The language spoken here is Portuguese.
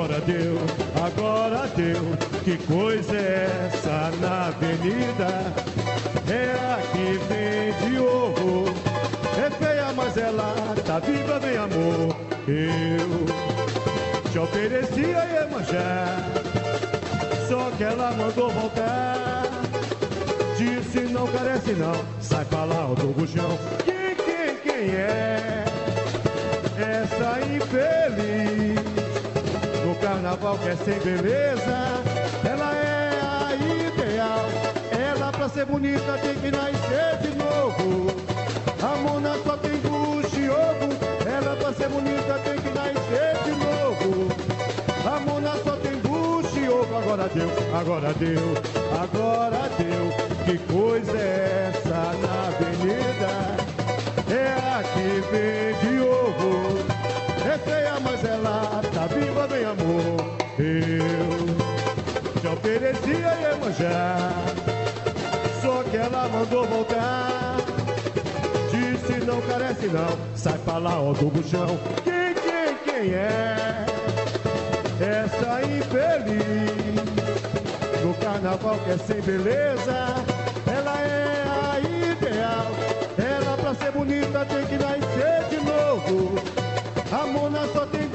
agora deu. Que coisa é essa na avenida? É a que vende ovo. É feia, mas ela tá viva, vem amor. Eu te ofereci a Iemanjá, só que ela mandou voltar. Disse não carece não, sai pra lá, o do buchão. Quem é essa infeliz? No carnaval quer sem beleza, ela é a ideal. Ela pra ser bonita tem que nascer de novo. A Mona só tem bucho e ovo. Ela pra ser bonita tem que nascer de novo. A Mona só tem bucho e ovo. Agora deu. Que coisa é essa na avenida? É a que vende ovo. É feia, mas ela tá viva, bem amor. Eu te ofereci a Iemanjá, só que ela mandou voltar. Disse não carece não, sai pra lá, ó do buchão. Quem é essa infeliz? No carnaval que é sem beleza, ela é a ideal. Ela pra ser bonita tem que nascer de novo. A Mona só tem